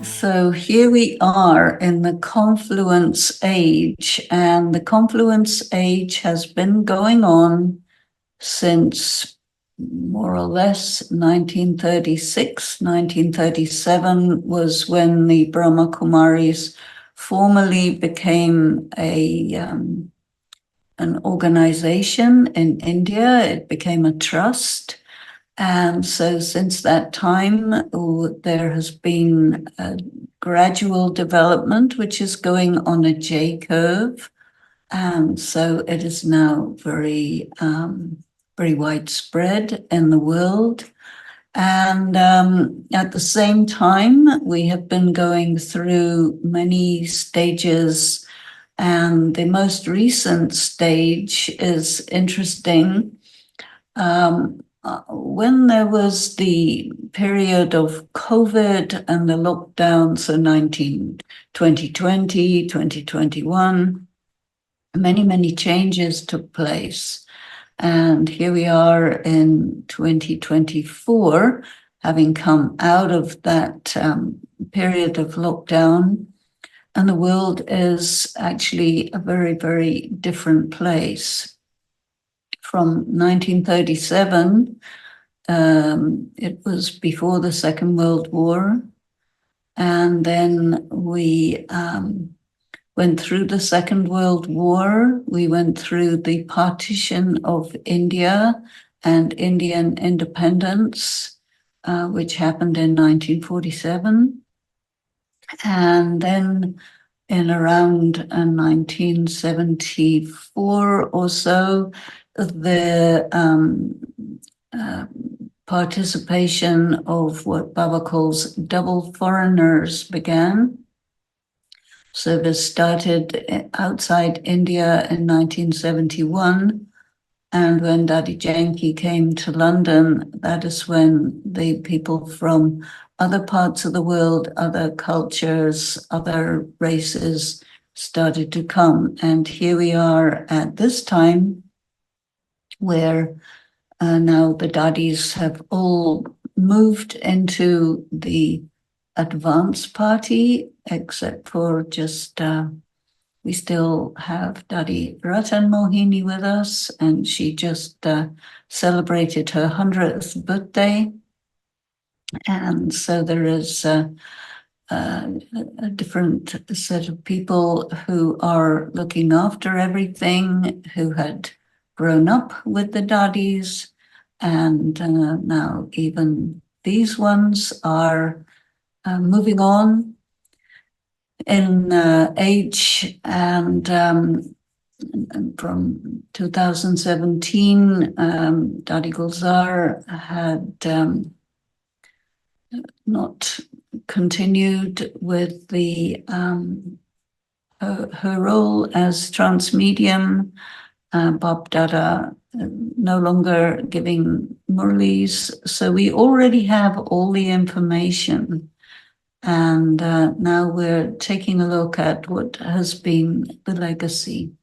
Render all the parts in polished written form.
So here we are in the Confluence Age, and the Confluence Age has been going on since more or less 1936. 1937 was when the Brahma Kumaris formally became an organization in India. It became a trust. And so since that time, there has been a gradual development, which is going on a J curve. And so it is now very, very widespread in the world. And at the same time, we have been going through many stages. And the most recent stage is interesting. When there was the period of COVID and the lockdown, so 2020, 2021, many changes took place. And here we are in 2024, having come out of that period of lockdown, and the world is actually a very, very different place. From 1937, it was before the Second World War, and then we went through the Second World War. We went through the partition of India and Indian independence, which happened in 1947. And then in around 1974 or so, the participation of what Baba calls double foreigners began. So this started outside India in 1971. And when Dadi Janki came to London, that is when the people from other parts of the world, other cultures, other races started to come. And here we are at this time where now the Dadis have all moved into the advanced party, except for just, we still have Dadi Ratan Mohini with us, and she just celebrated her 100th birthday. And so there is a different set of people who are looking after everything, who had grown up with the Dadis, and now even these ones are moving on in age, and from 2017, Dadi Gulzar had not continued with the her role as transmedium. Bob Dada no longer giving murlis. So we already have all the information. And now we're taking a look at what has been the legacy.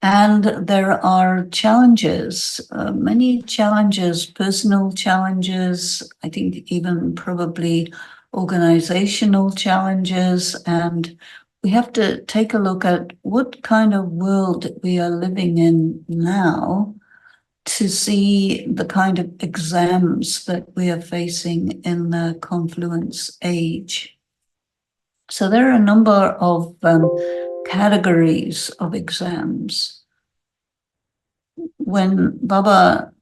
And there are challenges, many challenges, personal challenges, I think even probably organizational challenges. And we have to take a look at what kind of world we are living in now to see the kind of exams that we are facing in the Confluence Age. So there are a number of categories of exams. When Baba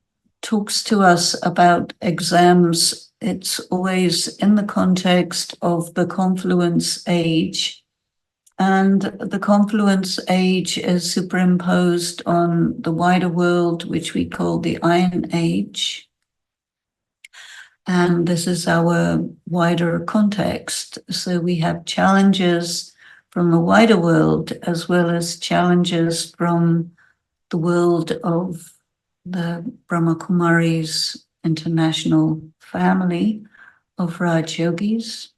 talks to us about exams, it's always in the context of the Confluence Age. And the Confluence Age is superimposed on the wider world, which we call the Iron Age. And this is our wider context. So we have challenges from the wider world, as well as challenges from the world of the Brahma Kumaris international family of Raj Yogis.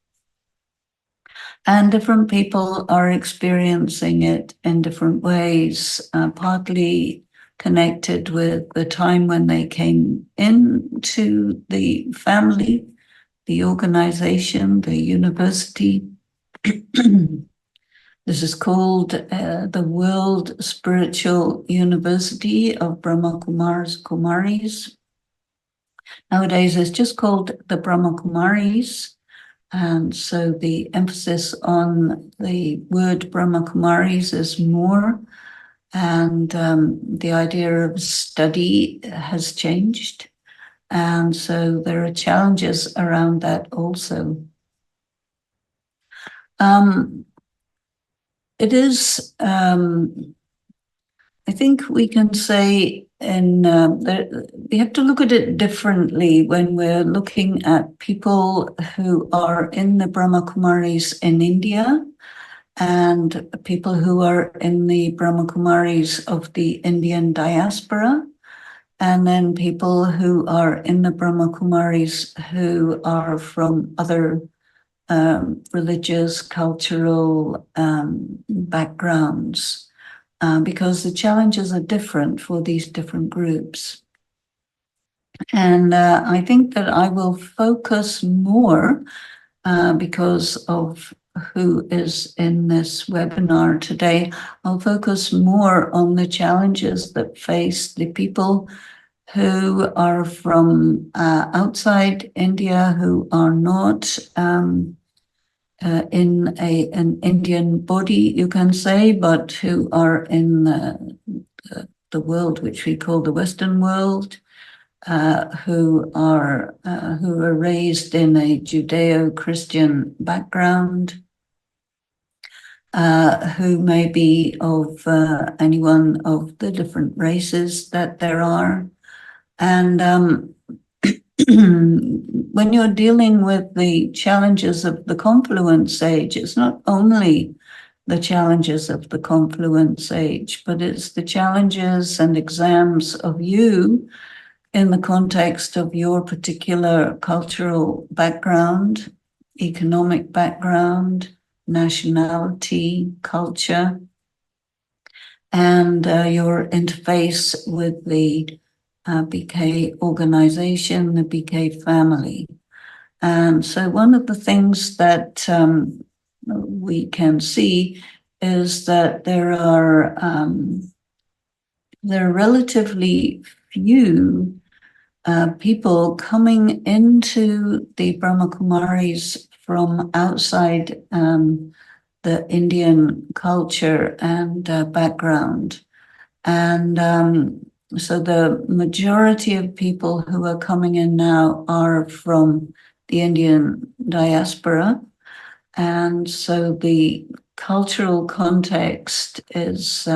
And different people are experiencing it in different ways, partly connected with the time when they came into the family the organization, the university. This is called the World Spiritual University of Brahma Kumaris. Nowadays, it's just called the Brahma Kumaris. And so the emphasis on the word Brahma Kumaris is more. And the idea of study has changed. And so there are challenges around that also. It is, I think we can say, we have to look at it differently when we're looking at people who are in the Brahma Kumaris in India and people who are in the Brahma Kumaris of the Indian diaspora, and then people who are in the Brahma Kumaris who are from other religious, cultural backgrounds, because the challenges are different for these different groups. And I think that I will focus more because of who is in this webinar today. I'll focus more on the challenges that face the people who are from outside India, who are not in an Indian body, you can say, but who are in the world which we call the Western world, who are raised in a Judeo-Christian background, who may be of any one of the different races that there are. And when you're dealing with the challenges of the Confluence Age, it's not only the challenges of the Confluence Age, but it's the challenges and exams of you in the context of your particular cultural background, economic background, nationality, culture, and your interface with the BK organization, the BK family. And so one of the things that we can see is that there are relatively few people coming into the Brahma Kumaris from outside the Indian culture and background. And so the majority of people who are coming in now are from the Indian diaspora. And so the cultural context is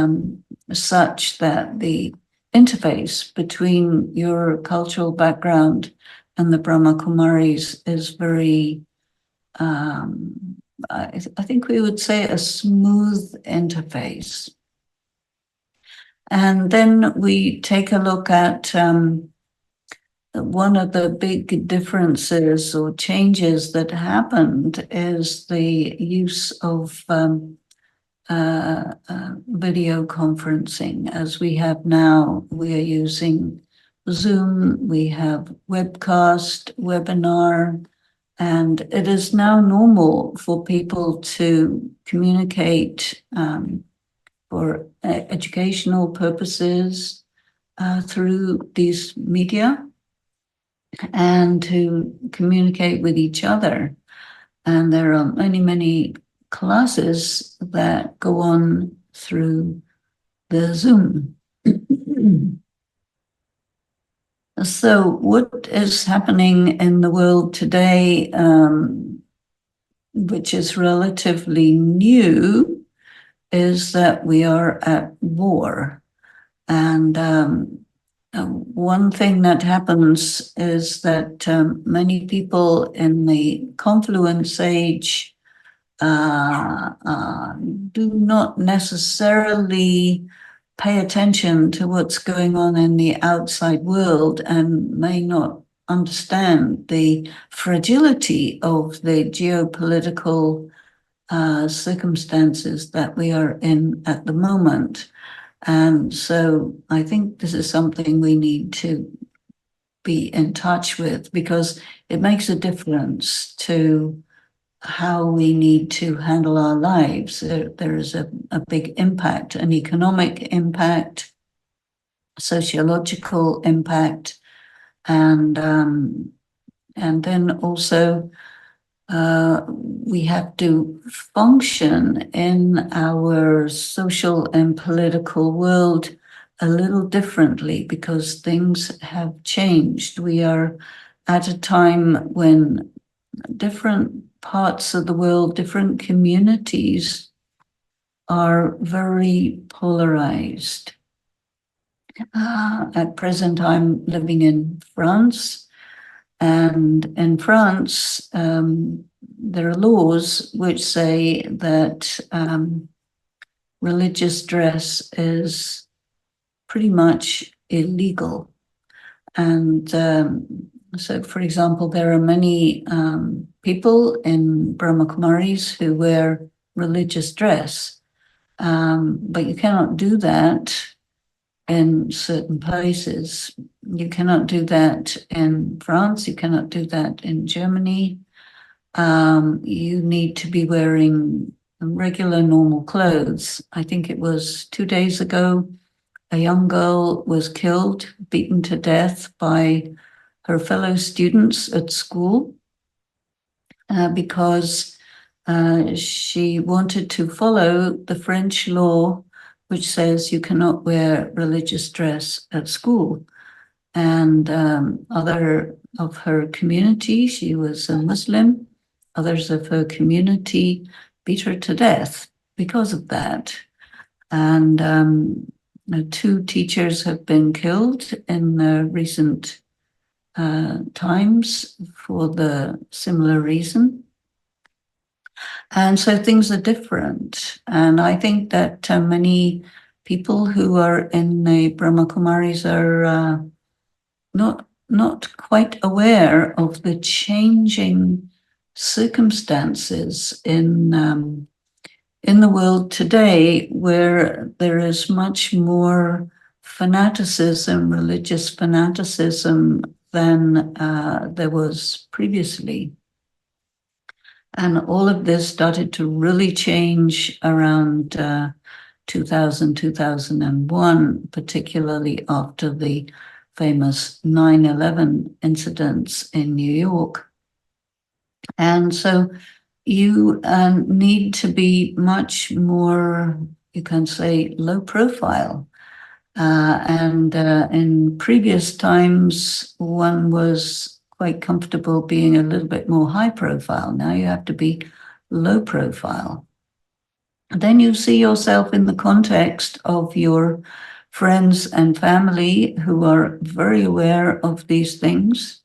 such that the interface between your cultural background and the Brahma Kumaris is very, I think we would say, a smooth interface. And then we take a look at one of the big differences or changes that happened is the use of video conferencing. As we have now, we are using Zoom, we have webcast, webinar, and it is now normal for people to communicate for educational purposes through these media and to communicate with each other. And there are many, many classes that go on through the Zoom. So what is happening in the world today, which is relatively new, is that we are at war. And one thing that happens is that many people in the Confluence Age do not necessarily pay attention to what's going on in the outside world and may not understand the fragility of the geopolitical circumstances that we are in at the moment. And so I think this is something we need to be in touch with, because it makes a difference to how we need to handle our lives. There is a big impact, an economic impact, sociological impact, and then also we have to function in our social and political world a little differently because things have changed. We are at a time when different parts of the world, different communities are very polarized. At present, I'm living in France, and in France, there are laws which say that religious dress is pretty much illegal. And so, for example, there are many people in Brahma Kumaris who wear religious dress, but you cannot do that in certain places. You cannot do that in France. You cannot do that in Germany. You need to be wearing regular, normal clothes. I think it was 2 days ago, a young girl was killed, beaten to death by her fellow students at school because she wanted to follow the French law, which says you cannot wear religious dress at school. And other of her community, she was a Muslim, others of her community beat her to death because of that. And 2 teachers have been killed in recent times for the similar reason. And so things are different. And I think that many people who are in the Brahma Kumaris are not quite aware of the changing circumstances in the world today, where there is much more fanaticism, religious fanaticism, than there was previously. And all of this started to really change around 2000, 2001, particularly after the famous 9/11 incidents in New York. And so you need to be much more, you can say, low profile. And in previous times, one was quite comfortable being a little bit more high profile. Now you have to be low profile. And then you see yourself in the context of your friends and family who are very aware of these things,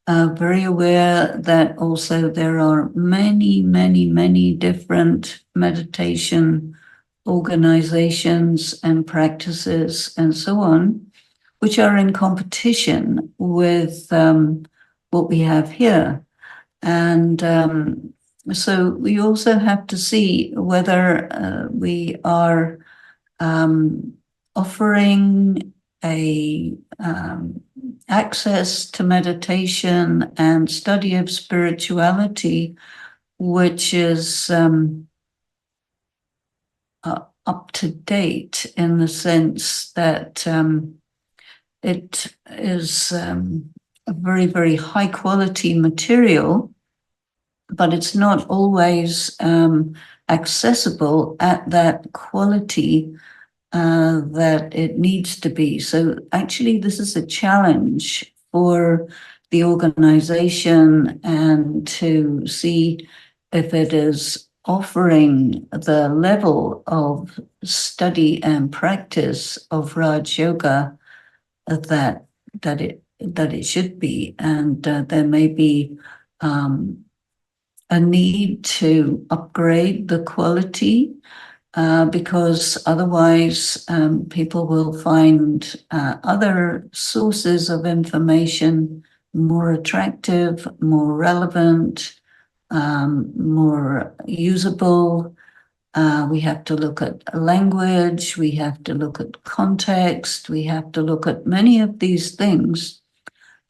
very aware that also there are many, many, many different meditation organizations and practices and so on, which are in competition with what we have here. And so we also have to see whether we are offering a access to meditation and study of spirituality, which is up to date in the sense that it is a very, very high quality material, but it's not always accessible at that quality that it needs to be. So actually, this is a challenge for the organization and to see if it is offering the level of study and practice of Raj Yoga that it should be. And there may be a need to upgrade the quality because otherwise people will find other sources of information more attractive, more relevant, more usable. We have to look at language, we have to look at context, we have to look at many of these things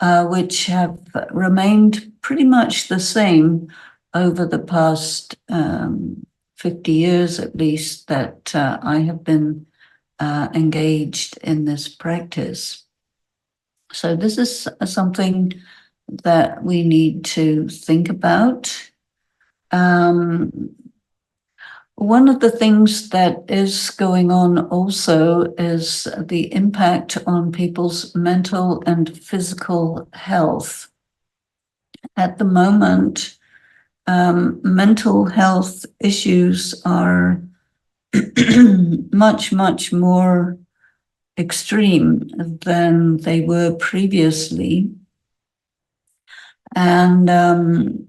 which have remained pretty much the same over the past 50 years at least that I have been engaged in this practice. So this is something that we need to think about. One of the things that is going on also is the impact on people's mental and physical health. At the moment, mental health issues are much, much more extreme than they were previously. And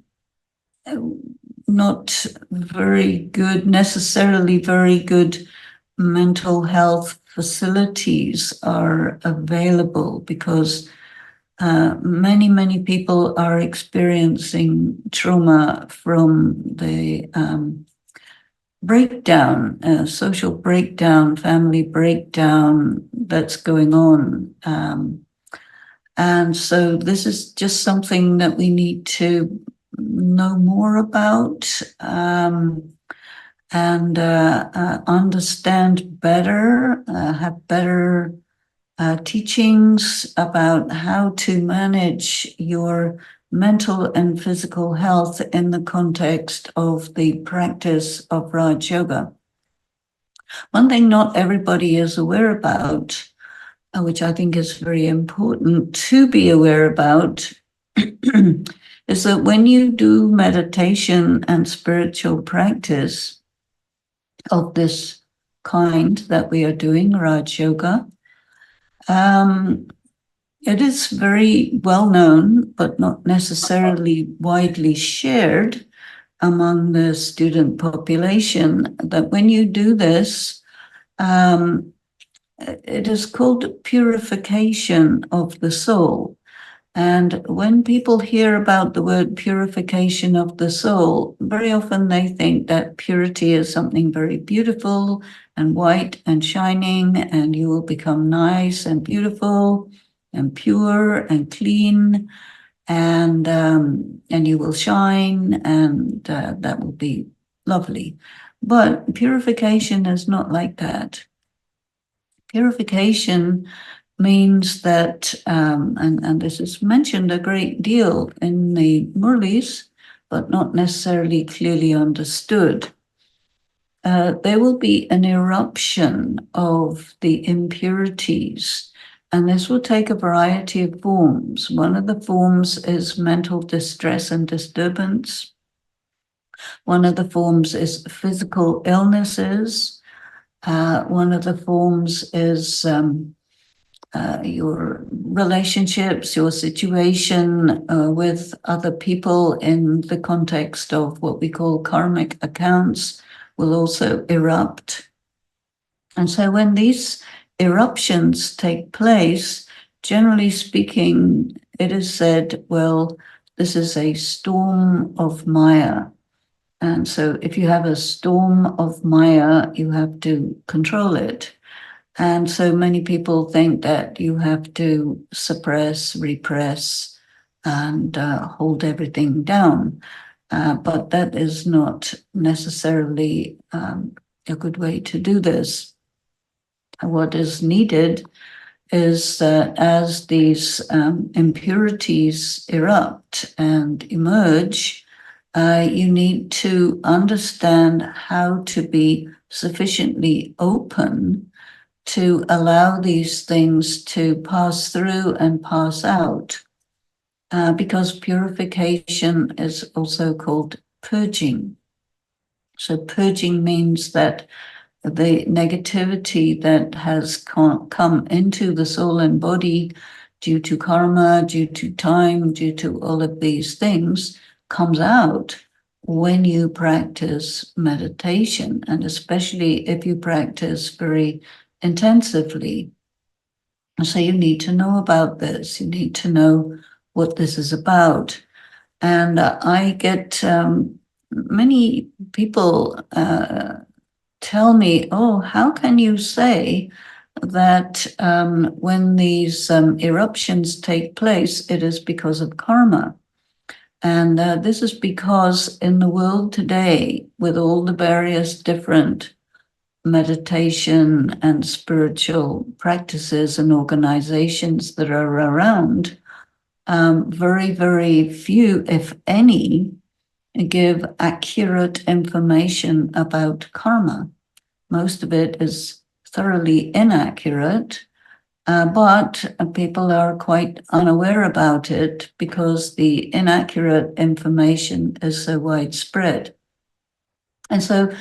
not very good, necessarily very good mental health facilities are available because many, many people are experiencing trauma from the breakdown, social breakdown, family breakdown that's going on. And so this is just something that we need to know more about and understand better, have better teachings about how to manage your mental and physical health in the context of the practice of Raj Yoga. One thing not everybody is aware about, which I think is very important to be aware about, is that when you do meditation and spiritual practice of this kind that we are doing, Raj Yoga, it is very well known, but not necessarily widely shared among the student population, that when you do this, it is called purification of the soul. And when people hear about the word purification of the soul, very often they think that purity is something very beautiful and white and shining, and you will become nice and beautiful and pure and clean, and you will shine, and that will be lovely. But purification is not like that. Purification means that, and this is mentioned a great deal in the Murlis, but not necessarily clearly understood. There will be an eruption of the impurities, and this will take a variety of forms. One of the forms is mental distress and disturbance. One of the forms is physical illnesses. One of the forms is your relationships, your situation with other people in the context of what we call karmic accounts will also erupt. And so when these eruptions take place, generally speaking, it is said, well, this is a storm of Maya. And so if you have a storm of Maya, you have to control it. And so many people think that you have to suppress, repress, and hold everything down. But that is not necessarily a good way to do this. What is needed is that as these impurities erupt and emerge, you need to understand how to be sufficiently open to allow these things to pass through and pass out, because purification is also called purging. So purging means that the negativity that has come into the soul and body due to karma, due to time, due to all of these things, comes out when you practice meditation, and especially if you practice very intensively. So you need to know about this. You need to know what this is about. And I get many people tell me, oh, how can you say that when these eruptions take place, it is because of karma. And this is because in the world today, with all the various different meditation and spiritual practices and organizations that are around, very, very few, if any, give accurate information about karma. Most of it is thoroughly inaccurate, but people are quite unaware about it because the inaccurate information is so widespread. And so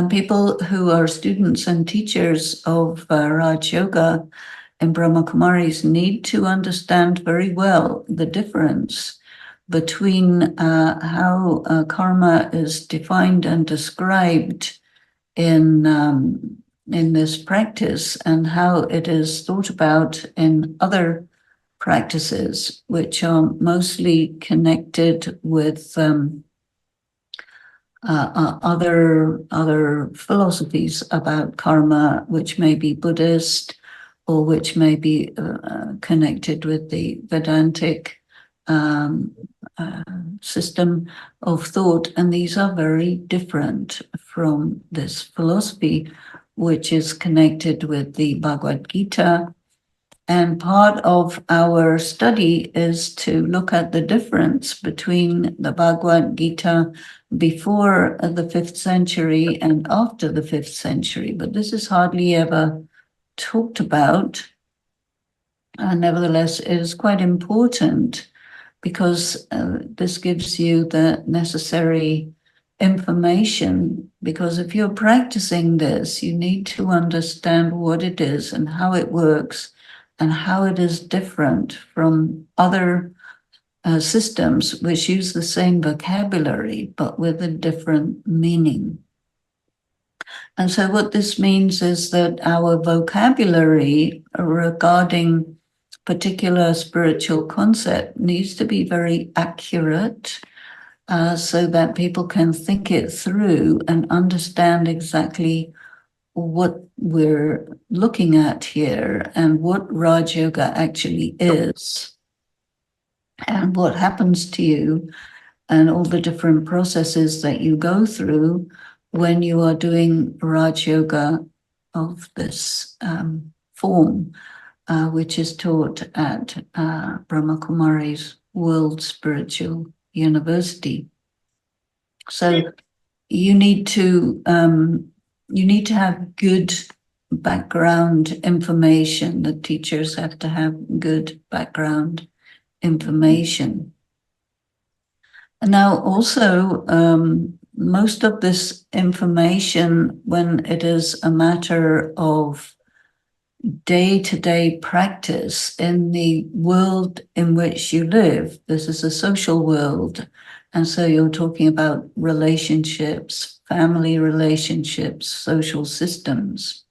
people who are students and teachers of Raj Yoga and Brahma Kumaris need to understand very well the difference between how karma is defined and described in this practice and how it is thought about in other practices, which are mostly connected with other philosophies about karma, which may be Buddhist or which may be connected with the Vedantic system of thought. And these are very different from this philosophy, which is connected with the Bhagavad Gita. And part of our study is to look at the difference between the Bhagavad Gita before the 5th century and after the 5th century. But this is hardly ever talked about. Nevertheless, it is quite important because this gives you the necessary information. Because if you're practicing this, you need to understand what it is and how it works and how it is different from other systems which use the same vocabulary but with a different meaning. And so what this means is that our vocabulary regarding particular spiritual concept needs to be very accurate so that people can think it through and understand exactly what we're looking at here and what Raj Yoga actually is and what happens to you and all the different processes that you go through when you are doing Raj Yoga of this form, which is taught at Brahma Kumari's World Spiritual University. So you need to have good background information. The teachers have to have good background information. And now also, most of this information, when it is a matter of day-to-day practice in the world in which you live, this is a social world. And so you're talking about relationships, family relationships, social systems.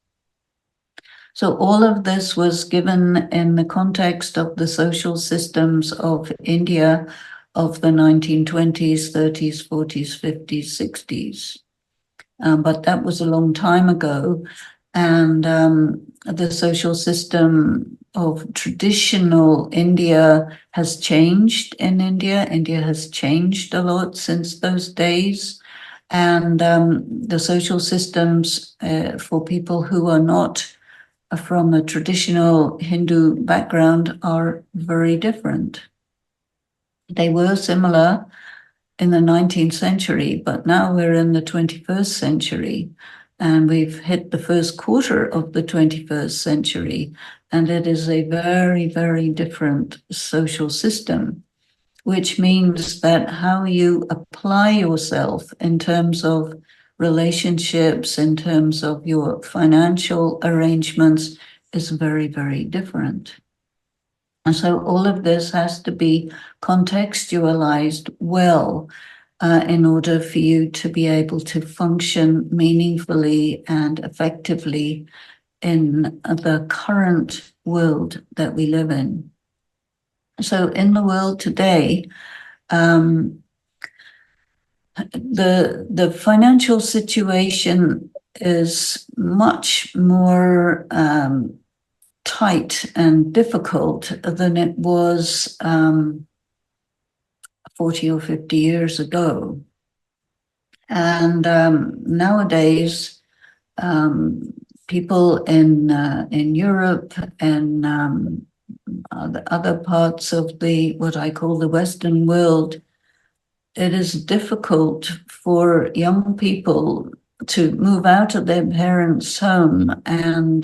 So all of this was given in the context of the social systems of India of the 1920s, 30s, 40s, 50s, 60s. But that was a long time ago. And the social system of traditional India has changed in India. India has changed a lot since those days. And the social systems for people who are not from a traditional Hindu background are very different. They were similar in the 19th century, but now we're in the 21st century and we've hit the first quarter of the 21st century, and it is a very, very different social system, which means that how you apply yourself in terms of relationships, in terms of your financial arrangements, is very, very different. And so all of this has to be contextualized well in order for you to be able to function meaningfully and effectively in the current world that we live in. So in the world today, the financial situation is much more tight and difficult than it was 40 or 50 years ago. And nowadays, people in Europe and other parts of the what I call the Western world, it is difficult for young people to move out of their parents' home and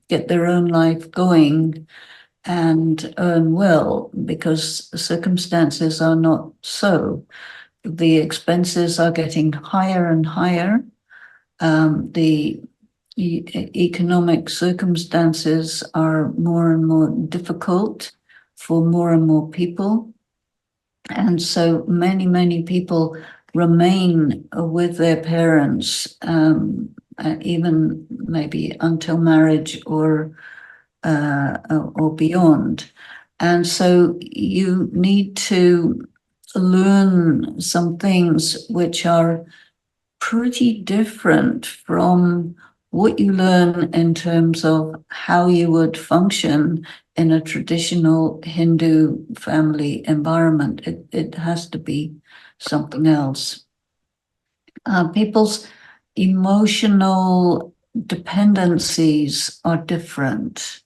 get their own life going and earn well, because circumstances are not so. The expenses are getting higher and higher. The economic circumstances are more and more difficult for more and more people. And so many people remain with their parents, even maybe until marriage or beyond. And so you need to learn some things which are pretty different from what you learn in terms of how you would function in a traditional Hindu family environment. It has to be something else. People's emotional dependencies are different.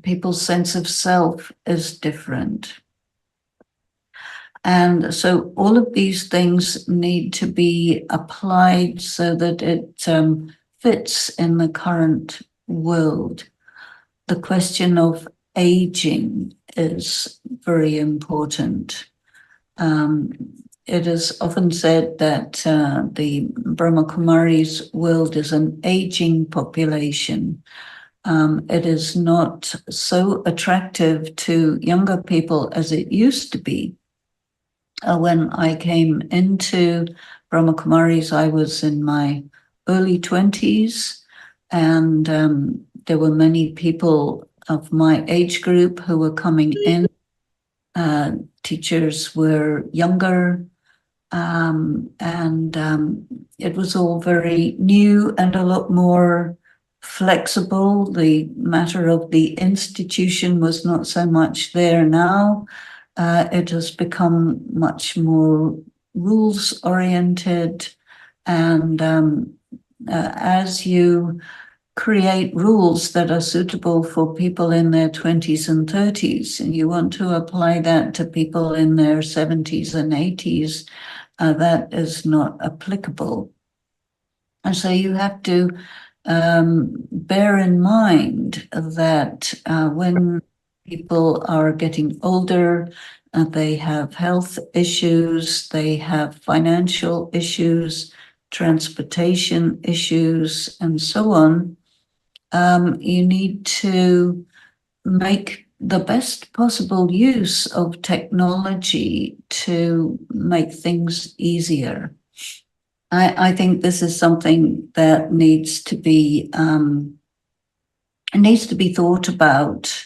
People's sense of self is different. And so all of these things need to be applied so that it fits in the current world. The question of aging is very important. It is often said that the Brahma Kumaris world is an aging population. It is not so attractive to younger people as it used to be. When I came into Brahma Kumaris, I was in my early 20s, and there were many people of my age group who were coming in. Teachers were younger, and it was all very new and a lot more flexible. The matter of the institution was not so much there now. It has become much more rules-oriented, and as you create rules that are suitable for people in their 20s and 30s, and you want to apply that to people in their 70s and 80s, that is not applicable. And so you have to bear in mind that when people are getting older, they have health issues, they have financial issues, transportation issues, and so on. You need to make the best possible use of technology to make things easier. I think this is something that needs to be thought about.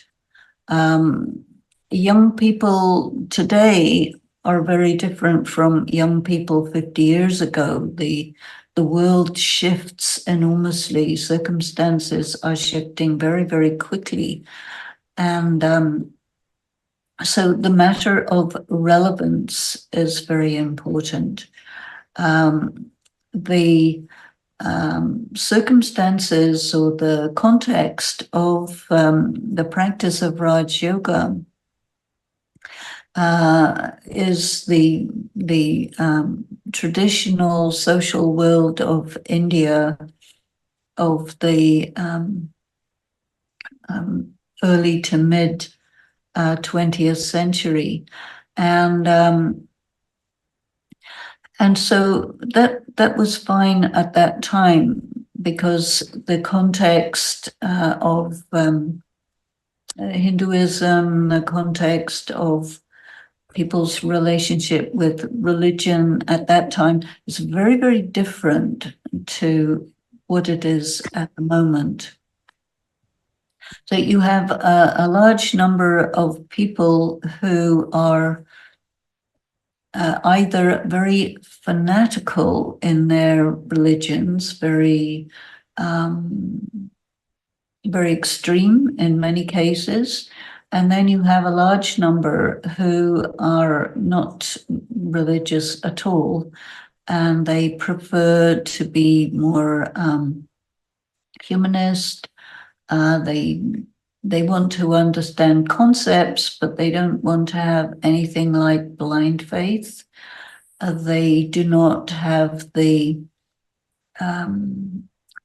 Young people today are very different from young people 50 years ago. The world shifts enormously. Circumstances are shifting very, very quickly. And so the matter of relevance is very important. The circumstances or the context of the practice of Raj Yoga is the traditional social world of India of the early to mid 20th century, and so that was fine at that time, because the context of Hinduism, the context of people's relationship with religion at that time is very, very different to what it is at the moment. So you have a large number of people who are either very fanatical in their religions, very extreme in many cases. And then you have a large number who are not religious at all, and they prefer to be more humanist. They want to understand concepts, but they don't want to have anything like blind faith. They do not have the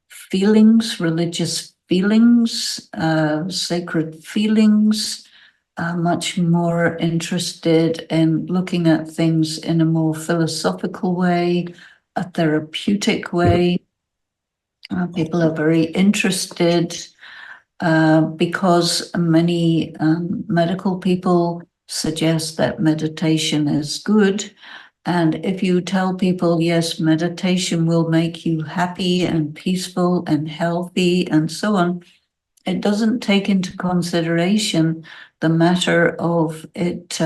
feelings, religious feelings, sacred feelings, much more interested in looking at things in a more philosophical way, a therapeutic way. People are very interested because many medical people suggest that meditation is good. And if you tell people, yes, meditation will make you happy and peaceful and healthy and so on, it doesn't take into consideration the matter of it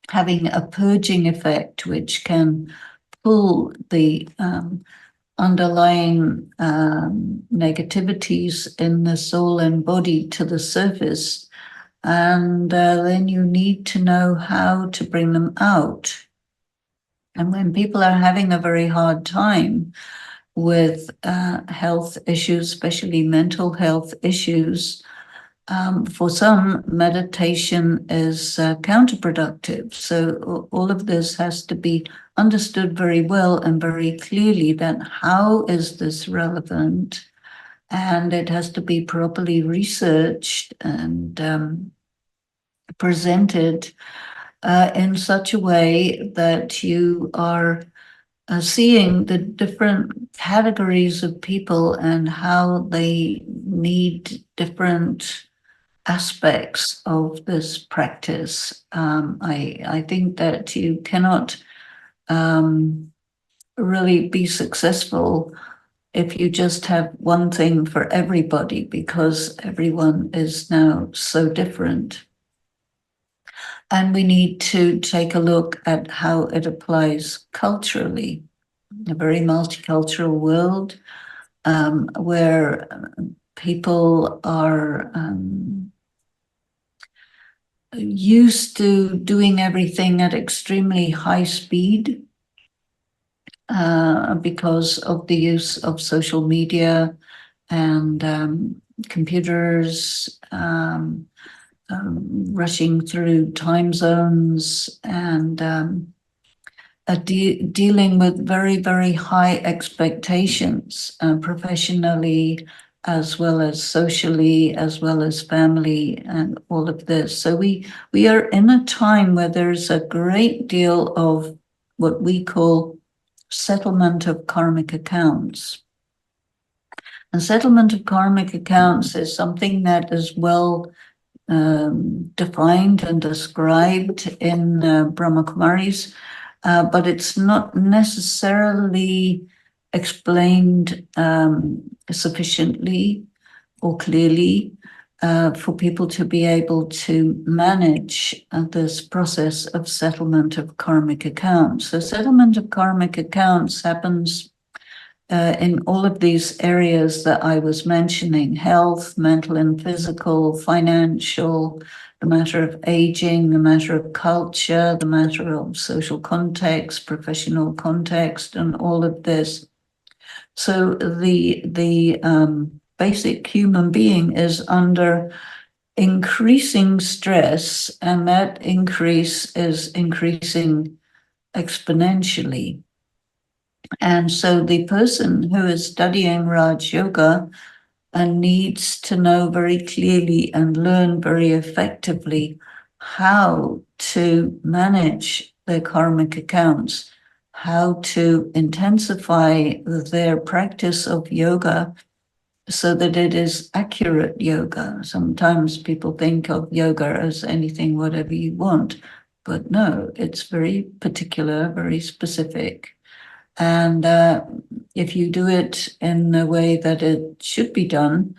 having a purging effect, which can pull the underlying negativities in the soul and body to the surface. And then you need to know how to bring them out. And when people are having a very hard time with health issues, especially mental health issues, for some, meditation is counterproductive. So all of this has to be understood very well and very clearly, that how is this relevant? And it has to be properly researched and presented in such a way that you are seeing the different categories of people and how they need different aspects of this practice. I think that you cannot really be successful if you just have one thing for everybody, because everyone is now so different. And we need to take a look at how it applies culturally. A very multicultural world where people are used to doing everything at extremely high speed because of the use of social media and computers, rushing through time zones and dealing with very, very high expectations professionally, as well as socially, as well as family, and all of this. So we are in a time where there's a great deal of what we call settlement of karmic accounts. And settlement of karmic accounts is something that is well defined and described in Brahma Kumaris, but it's not necessarily explained sufficiently or clearly for people to be able to manage this process of settlement of karmic accounts. So settlement of karmic accounts happens in all of these areas that I was mentioning: health, mental and physical, financial, the matter of aging, the matter of culture, the matter of social context, professional context, and all of this. So the basic human being is under increasing stress, and that increase is increasing exponentially. And so the person who is studying Raj Yoga needs to know very clearly and learn very effectively how to manage their karmic accounts, how to intensify their practice of yoga so that it is accurate yoga. Sometimes people think of yoga as anything, whatever you want, but no, it's very particular, very specific. And if you do it in the way that it should be done,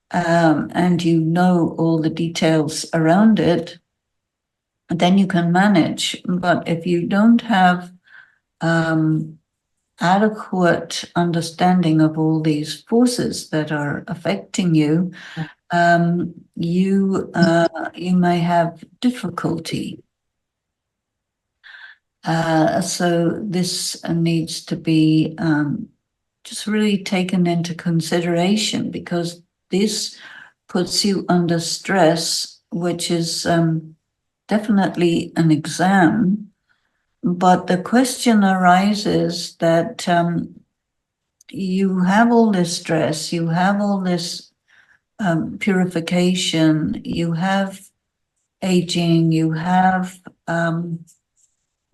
and you know all the details around it, then you can manage. But if you don't have adequate understanding of all these forces that are affecting you, you may have difficulty. So this needs to be just really taken into consideration, because this puts you under stress, which is definitely an exam. But the question arises that you have all this stress, you have all this purification, you have aging, you have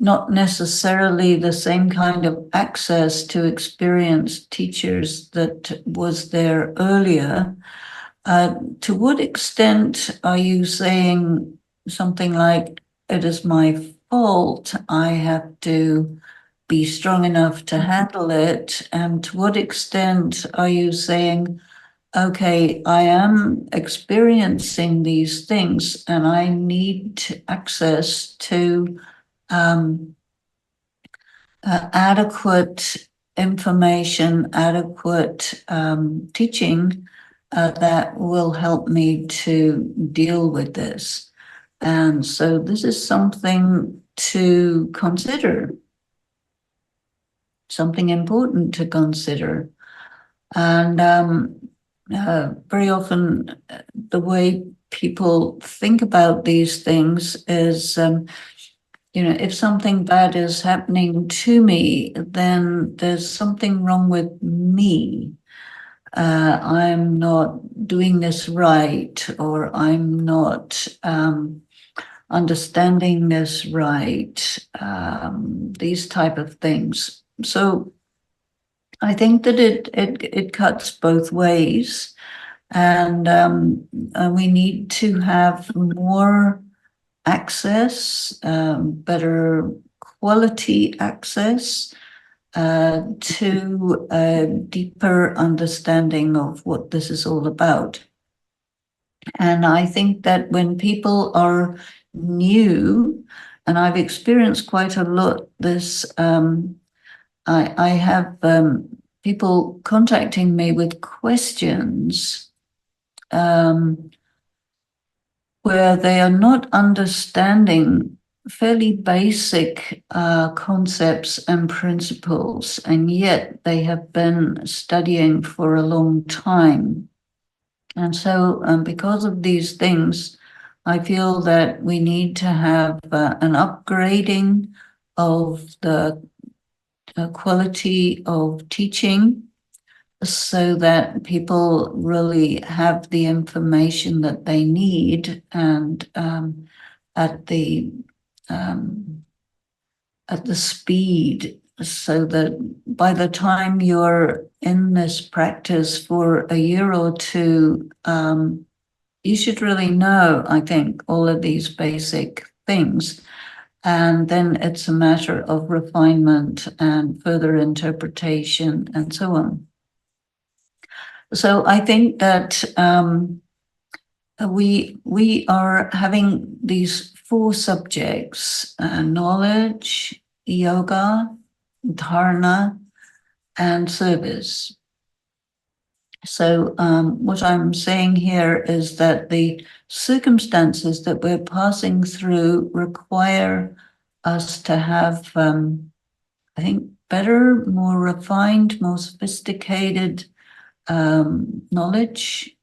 not necessarily the same kind of access to experienced teachers that was there earlier. To what extent are you saying something like, it is my fault, I have to be strong enough to handle it? And to what extent are you saying, okay, I am experiencing these things and I need access to adequate information, adequate teaching that will help me to deal with this. And so this is something to consider, something important to consider. And very often the way people think about these things is, if something bad is happening to me, then there's something wrong with me. I'm not doing this right, or I'm not understanding this right, these type of things. So I think that it cuts both ways, and we need to have more access, better quality access to a deeper understanding of what this is all about. And I think that when people are new, and I've experienced quite a lot this, I have people contacting me with questions where they are not understanding fairly basic concepts and principles, and yet they have been studying for a long time. And so because of these things, I feel that we need to have an upgrading of the quality of teaching, so that people really have the information that they need, and at the speed, so that by the time you're in this practice for a year or two, you should really know, I think, all of these basic things. And then it's a matter of refinement and further interpretation and so on. So I think that we are having these four subjects: knowledge, yoga, dharana, and service. So what I'm saying here is that the circumstances that we're passing through require us to have, I think, better, more refined, more sophisticated knowledge.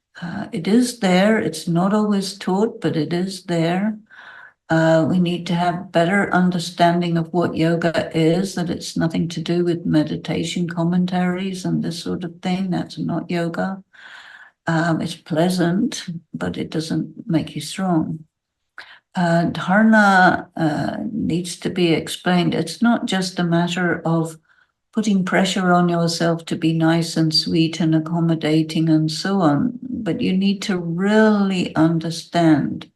It is there. It's not always taught, but it is there. We need to have better understanding of what yoga is, that it's nothing to do with meditation commentaries and this sort of thing. That's not yoga. It's pleasant, but it doesn't make you strong. Dharana needs to be explained. It's not just a matter of putting pressure on yourself to be nice and sweet and accommodating and so on, but you need to really understand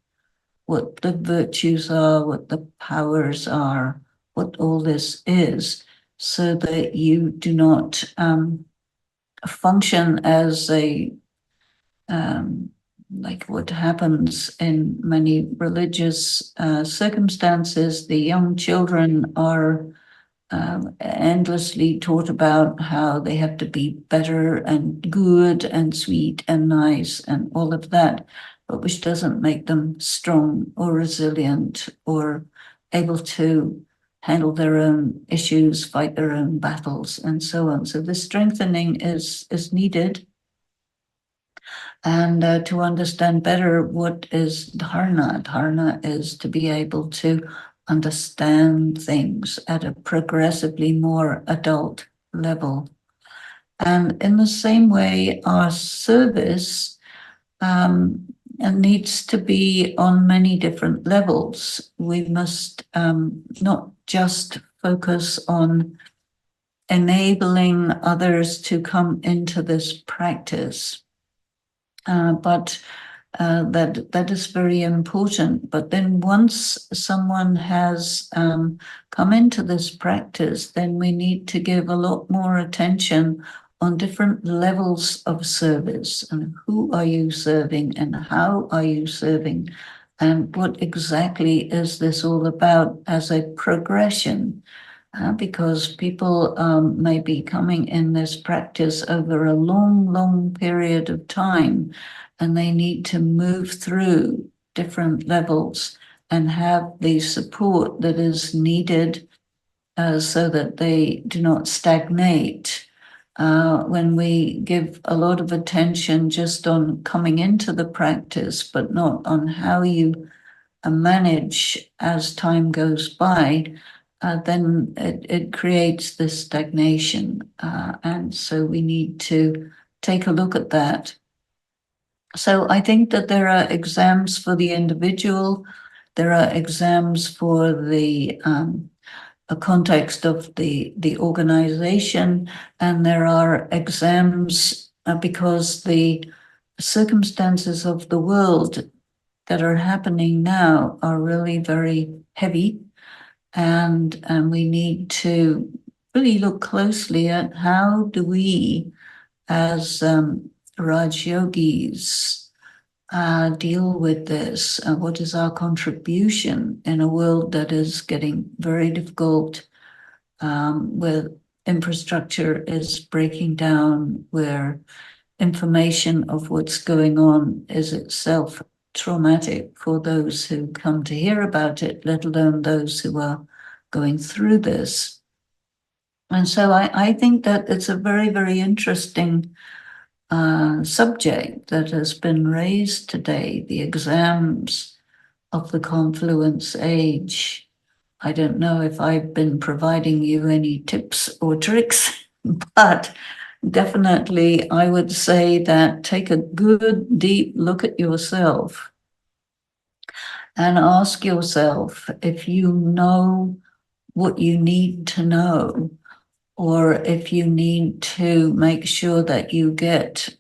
what the virtues are, what the powers are, what all this is, so that you do not function as a like what happens in many religious circumstances. The young children are endlessly taught about how they have to be better and good and sweet and nice and all of that, but which doesn't make them strong or resilient or able to handle their own issues, fight their own battles, and so on. So the strengthening is needed, and to understand better what is dharana. Dharana is to be able to understand things at a progressively more adult level. And in the same way, our service needs to be on many different levels. We must not just focus on enabling others to come into this practice, but that is very important. But then once someone has come into this practice, then we need to give a lot more attention on different levels of service, and who are you serving and how are you serving, and what exactly is this all about as a progression. Because people may be coming in this practice over a long, long period of time, and they need to move through different levels and have the support that is needed so that they do not stagnate. When we give a lot of attention just on coming into the practice, but not on how you manage as time goes by, then it creates this stagnation. And so we need to take a look at that. So I think that there are exams for the individual, there are exams for the a context of the organization, and there are exams because the circumstances of the world that are happening now are really very heavy, and we need to really look closely at how do we, as Raj Yogis, deal with this. What is our contribution in a world that is getting very difficult, where infrastructure is breaking down, where information of what's going on is itself traumatic for those who come to hear about it, let alone those who are going through this. And so I think that it's a very, very interesting subject that has been raised today, the exams of the Confluence Age. I don't know if I've been providing you any tips or tricks, but definitely I would say that take a good, deep look at yourself and ask yourself if you know what you need to know, or if you need to make sure that you get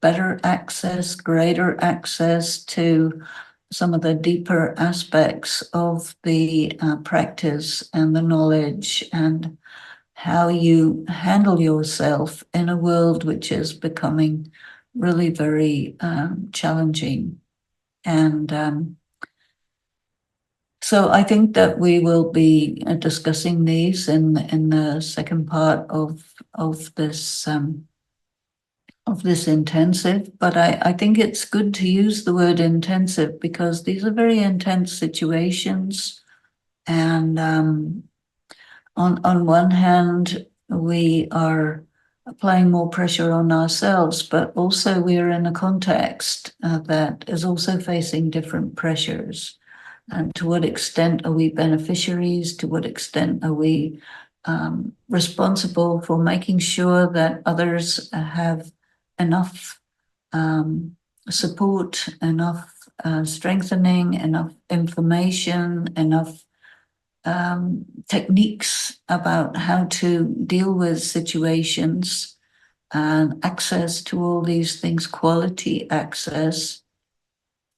better access, greater access to some of the deeper aspects of the practice and the knowledge, and how you handle yourself in a world which is becoming really very challenging. And so I think that we will be discussing these in the second part of this intensive. But I think it's good to use the word intensive because these are very intense situations. And on one hand, we are applying more pressure on ourselves, but also we are in a context that is also facing different pressures. And to what extent are we beneficiaries? To what extent are we responsible for making sure that others have enough support, enough strengthening, enough information, enough techniques about how to deal with situations, and access to all these things, quality access,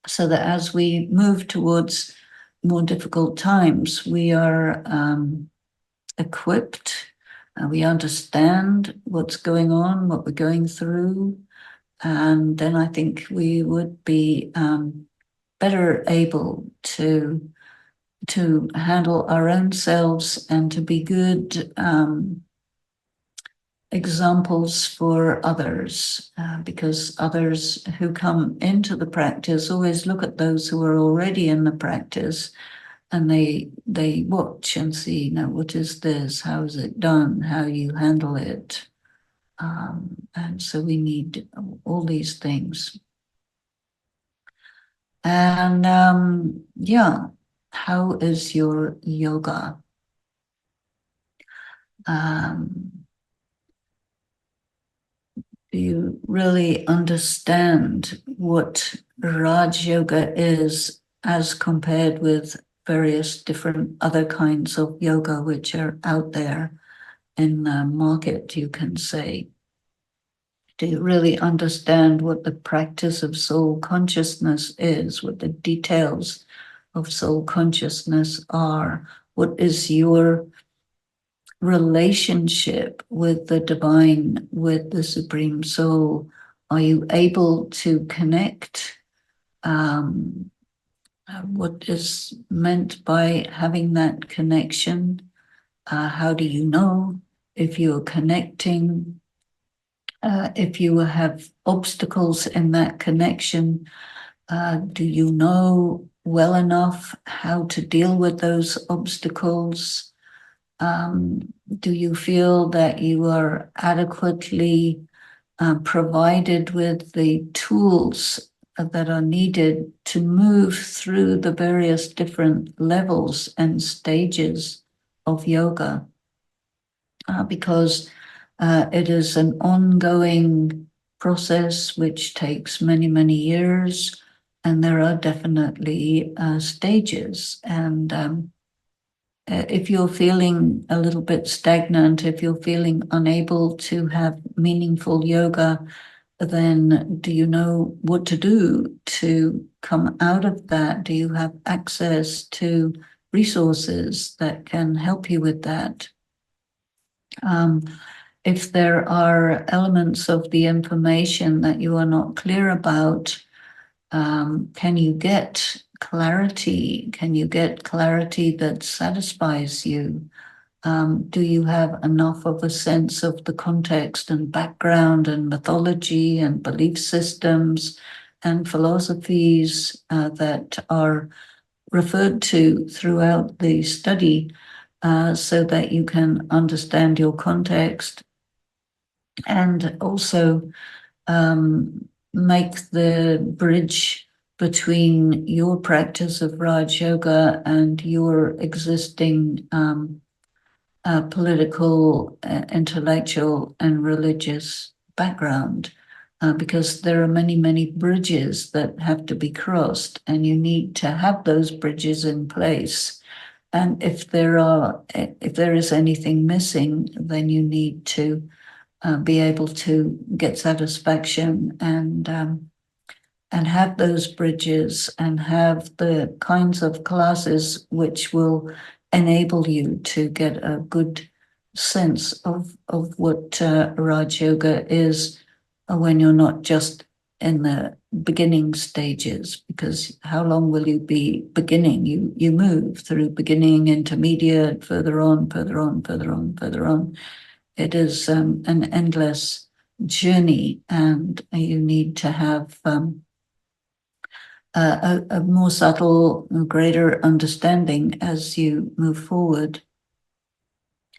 so that as we move towards more difficult times, we are equipped, we understand what's going on, what we're going through, And then I think we would be better able to handle our own selves and to be good examples for others, because others who come into the practice always look at those who are already in the practice, and they watch and see, what is this? How is it done? How you handle it? And so we need all these things. And how is your yoga? Do you really understand what Raj Yoga is as compared with various different other kinds of yoga which are out there in the market, you can say? Do you really understand what the practice of soul consciousness is, what the details of soul consciousness are? What is your relationship with the divine, with the Supreme Soul? Are you able to connect? What is meant by having that connection? How do you know if you're connecting? If you have obstacles in that connection, do you know well enough how to deal with those obstacles? Do you feel that you are adequately provided with the tools that are needed to move through the various different levels and stages of yoga? Because it is an ongoing process which takes many, many years, and there are definitely stages. And if you're feeling a little bit stagnant, if you're feeling unable to have meaningful yoga, then do you know what to do to come out of that? Do you have access to resources that can help you with that? If there are elements of the information that you are not clear about, can you get clarity? Can you get clarity that satisfies you? Do you have enough of a sense of the context and background and mythology and belief systems and philosophies that are referred to throughout the study, so that you can understand your context and also make the bridge between your practice of Raj Yoga and your existing political, intellectual, and religious background, because there are many, many bridges that have to be crossed, and you need to have those bridges in place. And if there is anything missing, then you need to be able to get satisfaction and have those bridges and have the kinds of classes which will enable you to get a good sense of what Raj Yoga is when you're not just in the beginning stages, because how long will you be beginning? You move through beginning, intermediate, further on, further on, further on, further on. It is an endless journey, and you need to have a more subtle, greater understanding as you move forward.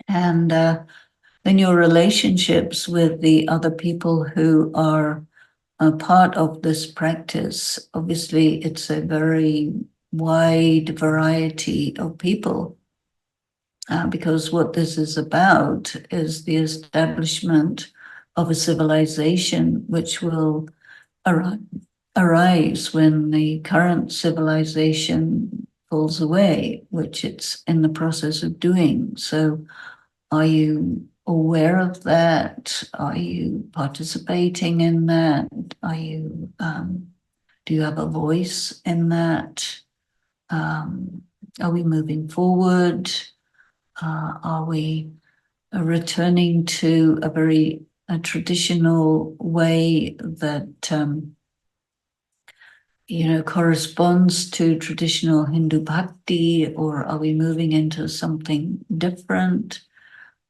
And then your relationships with the other people who are a part of this practice. Obviously, it's a very wide variety of people, because what this is about is the establishment of a civilization which will arise when the current civilization falls away, which it's in the process of doing. So are you aware of that? Are you participating in that? Are you, do you have a voice in that? Are we moving forward? Are we returning to a very a traditional way that corresponds to traditional Hindu bhakti, or are we moving into something different?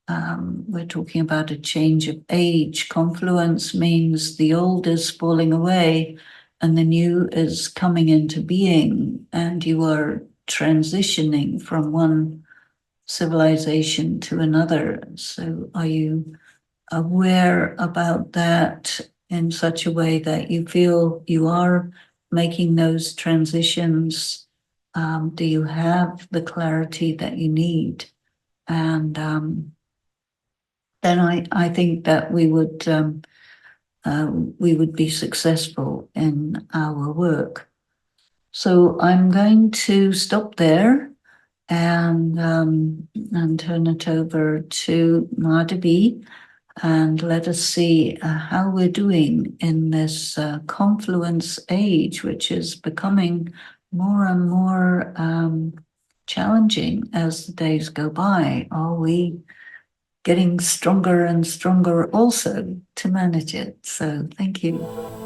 We're talking about a change of age. Confluence means the old is falling away and the new is coming into being, and you are transitioning from one civilization to another. So are you aware about that in such a way that you feel you are making those transitions? Do you have the clarity that you need? And then I think that we would be successful in our work. So I'm going to stop there and turn it over to Madhavi, and let us see how we're doing in this confluence age, which is becoming more and more challenging as the days go by. Are we getting stronger and stronger also to manage it? So thank you.